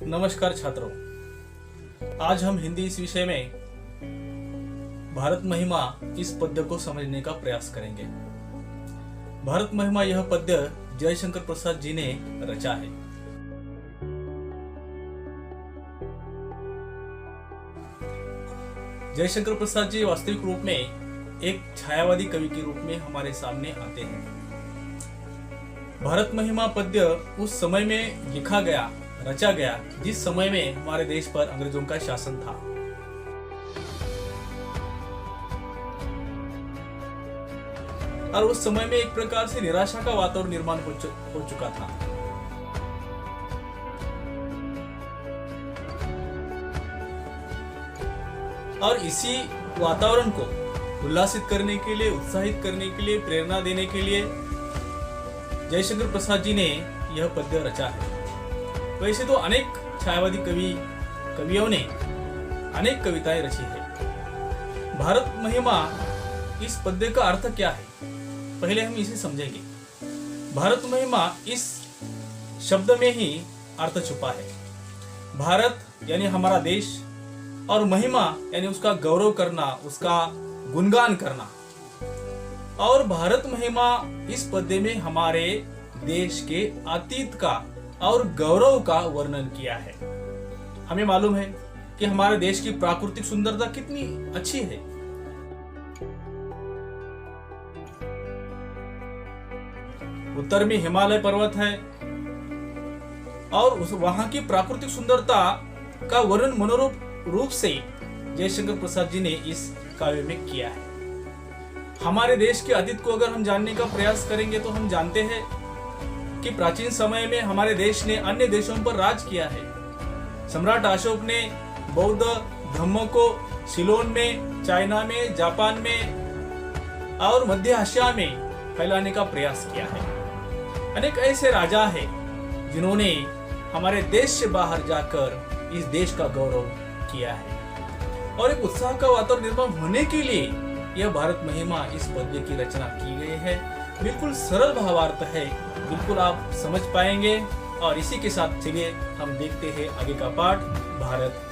नमस्कार छात्रों, आज हम हिंदी इस विषय में भारत महिमा इस पद्य को समझने का प्रयास करेंगे। भारत महिमा यह पद्य जयशंकर प्रसाद जी ने रचा है। जयशंकर प्रसाद जी वास्तविक रूप में एक छायावादी कवि के रूप में हमारे सामने आते हैं। भारत महिमा पद्य उस समय में लिखा गया, रचा गया जिस समय में हमारे देश पर अंग्रेजों का शासन था। और उस समय में एक प्रकार से निराशा का वातावरण निर्माण हो चुका था। और इसी वातावरण को उल्लासित करने के लिए, उत्साहित करने के लिए, प्रेरणा देने के लिए जयशंकर प्रसाद जी ने यह पद्य रचा है। वैसे तो अनेक छायावादी कवियों ने अनेक कविताएं रची है। भारत महिमा इस पद्य का अर्थ क्या है, पहले हम इसे समझेंगे। भारत महिमा इस शब्द में ही अर्थ छुपा है। भारत यानी हमारा देश, और महिमा यानी उसका गौरव करना, उसका गुणगान करना। और भारत महिमा इस पद्य में हमारे देश के अतीत का और गौरव का वर्णन किया है। हमें मालूम है कि हमारे देश की प्राकृतिक सुंदरता कितनी अच्छी है। उत्तर में हिमालय पर्वत है और वहां की प्राकृतिक सुंदरता का वर्णन मनोरम रूप से जयशंकर प्रसाद जी ने इस काव्य में किया है। हमारे देश के अतीत को अगर हम जानने का प्रयास करेंगे तो हम जानते हैं कि प्राचीन समय में हमारे देश ने अन्य देशों पर राज किया है। सम्राट अशोक ने बौद्ध धर्म को सिलोन में, चाइना में, जापान में और मध्य एशिया में फैलाने का प्रयास किया है। अनेक ऐसे राजा हैं जिन्होंने हमारे देश से बाहर जाकर इस देश का गौरव किया है। और एक उत्साह का वातावरण निर्माण होने के लिए यह भारत महिमा इस पद्य की रचना की गई है। बिल्कुल सरल भावार्थ है, बिल्कुल आप समझ पाएंगे। और इसी के साथ चलिए हम देखते हैं आगे का पाठ, भारत